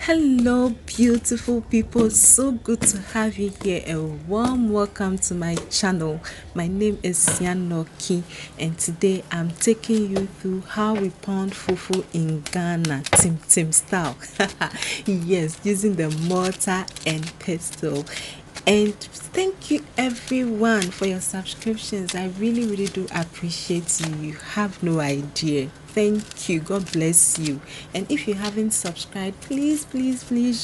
Hello, beautiful people. So good to have you here. A warm welcome to my channel. My name is Sianoki, and today I'm taking you through how we pound fufu in Ghana, Tim style. Yes, using the mortar and pestle. And thank you everyone for your subscriptions. I really do appreciate you. You have no idea. Thank you. God bless you. And if you haven't subscribed, please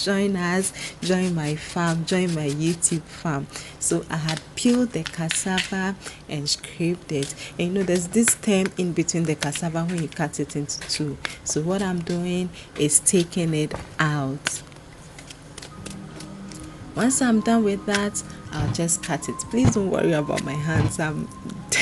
join us. Join my farm. Join my YouTube farm. So I had peeled the cassava and scraped it. And you know, there's this term in between the cassava when you cut it into two. So what I'm doing is taking it out. Once I'm done with that, I'll just cut it. Please don't worry about my hands. I'm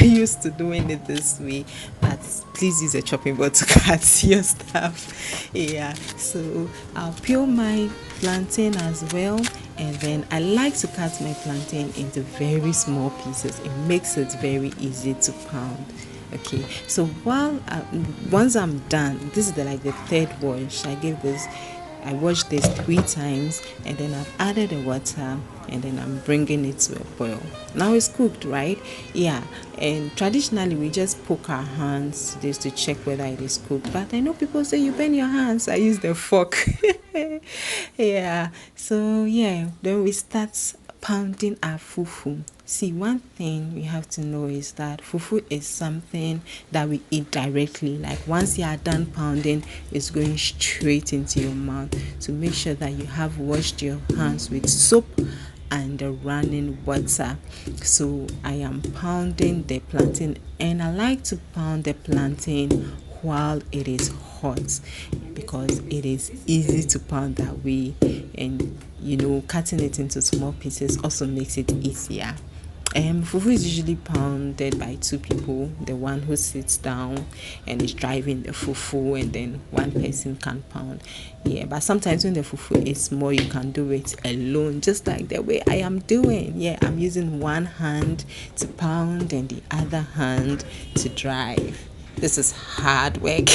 used to doing it this way, but please use a chopping board to cut your stuff. Yeah, so I'll peel my plantain as well, and then I like to cut my plantain into very small pieces. It makes it very easy to pound. Okay, so once I'm done, this is the third wash. I washed this 3 times, and then I've added the water, and then I'm bringing it to a boil. Now it's cooked, right? Yeah, and traditionally we just poke our hands just to check whether it is cooked, but I know people say you burn your hands. I use the fork. Yeah, so yeah, then we start pounding our fufu. See, one thing we have to know is that fufu is something that we eat directly. Like once you are done pounding, it's going straight into your mouth. So make sure that you have washed your hands with soap and the running water. So I am pounding the plantain, and I like to pound the plantain while it is hot because it is easy to pound that way, and you know, cutting it into small pieces also makes it easier. Fufu is usually pounded by two people, the one who sits down and is driving the fufu, and then one person can pound. Yeah, but sometimes when the fufu is small, you can do it alone, just like the way I am doing. Yeah, I'm using one hand to pound and the other hand to drive. This is hard work.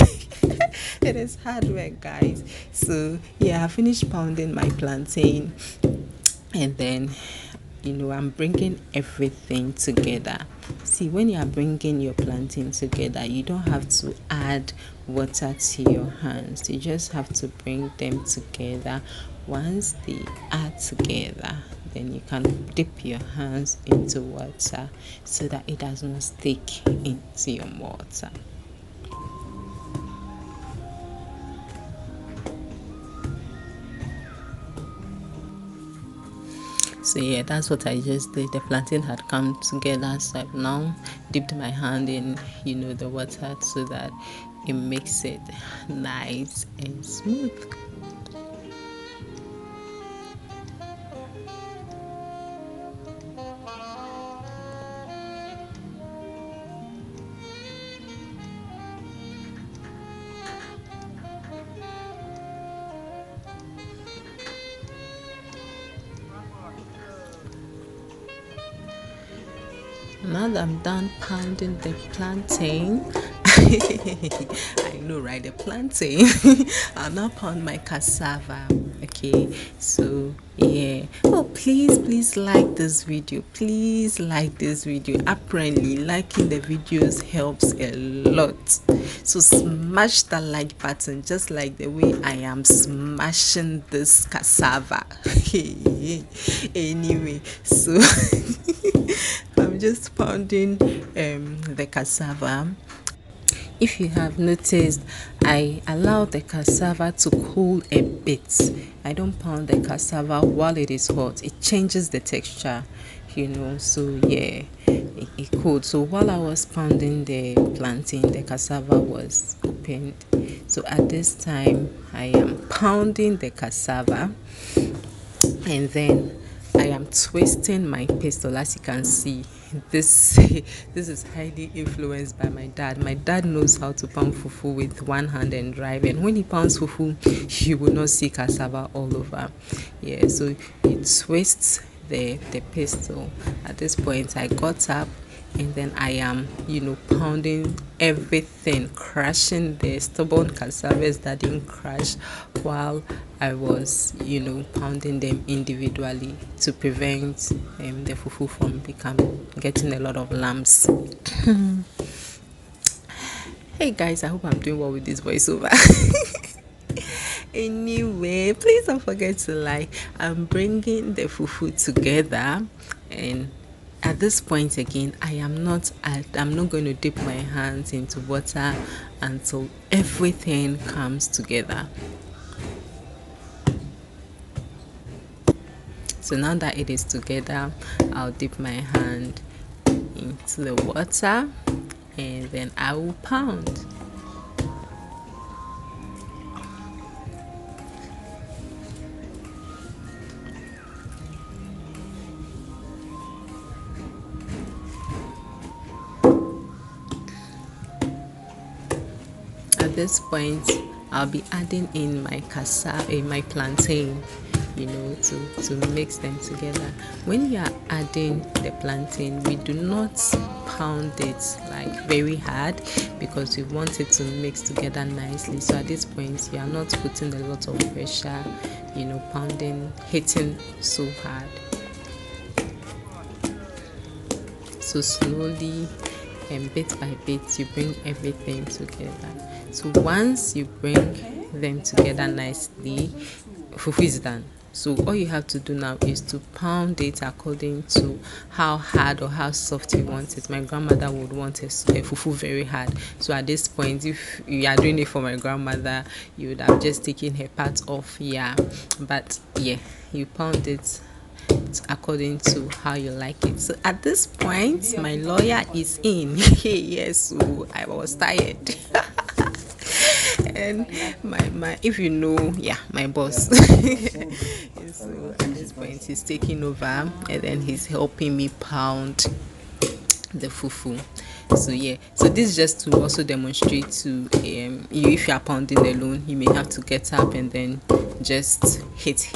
It is hard work, guys. So yeah, I finished pounding my plantain, and then I'm bringing everything together. See, when you are bringing your plantain together, you don't have to add water to your hands. You just have to bring them together. Once they are together, then you can dip your hands into water so that it does not stick into your mortar. So yeah, that's what I just did. The plantain had come together, so I've now dipped my hand in, the water so that it makes it nice and smooth. Now that I'm done pounding the plantain, I know, right? The plantain. I'll now pound my cassava. Okay, so yeah. Oh, please like this video. Please like this video. Apparently, liking the videos helps a lot. So smash that like button, just like the way I am smashing this cassava. Anyway, so I'm just pounding the cassava. If you have noticed, I allow the cassava to cool a bit. I don't pound the cassava while it is hot. It changes the texture, so yeah, it cooled. So while I was pounding the plantain, the cassava was opened. So at this time, I am pounding the cassava, and then I am twisting my pestle. As you can see, this this is highly influenced by my dad. My dad knows how to pound fufu with one hand and drive, and when he pounds fufu, you will not see cassava all over. Yeah, so he twists the pestle. At this point, I got up and then I am, pounding everything, crushing the stubborn cassavas that didn't crush while I was, pounding them individually to prevent the fufu from getting a lot of lumps. Hey guys, I hope I'm doing well with this voiceover. Anyway, please don't forget to like. I'm bringing the fufu together, and at this point again, I'm not going to dip my hands into water until everything comes together. So now that it is together, I'll dip my hand into the water, and then I will pound. At this point, I'll be adding in my cassava, my plantain, to mix them together. When you are adding the plantain, we do not pound it like very hard because we want it to mix together nicely. So at this point, you are not putting a lot of pressure, pounding, hitting so hard. So slowly and bit by bit, you bring everything together. So once you bring them together nicely, fufu is done. So all you have to do now is to pound it according to how hard or how soft you want it. My grandmother would want a fufu very hard. So at this point, if you are doing it for my grandmother, you would have just taken her part off. Yeah, but yeah, you pound it according to how you like it. So at this point, my lawyer is in. Yes, so I was tired. And my if you know, yeah, my boss. So at this point he's taking over, and then he's helping me pound the fufu. So yeah, so this is just to also demonstrate to you, if you are pounding alone, you may have to get up and then just hit,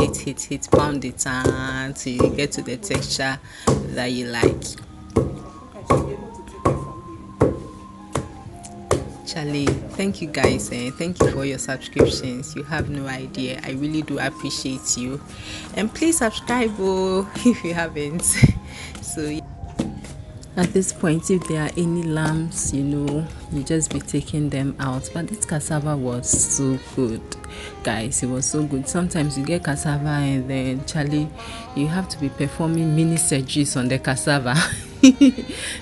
pound it until you get to the texture that you like. Charlie, thank you guys, and thank you for your subscriptions. You have no idea, I really do appreciate you, and please subscribe if you haven't. So yeah. At this point, if there are any lumps, you just be taking them out. But this cassava was so good, guys. It was so good. Sometimes you get cassava and then, Charlie, you have to be performing mini surgeries on the cassava.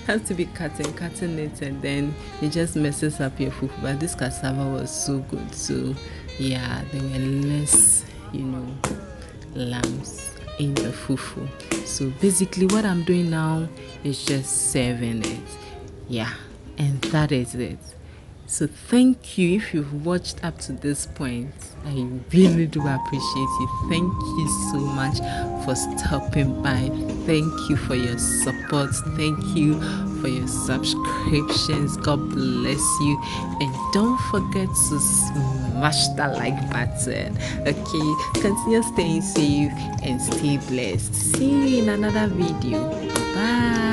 Have to be cutting it, and then it just messes up your fufu. But this cassava was so good. So yeah, there were less, lumps in the fufu. So basically what I'm doing now is just serving it. Yeah, and that is it. So thank you if you've watched up to this point. I really do appreciate you. Thank you so much for stopping by. Thank you for your support. Thank you for your subscriptions. God bless you. And don't forget to smash that like button. Okay, continue staying safe and stay blessed. See you in another video. Bye.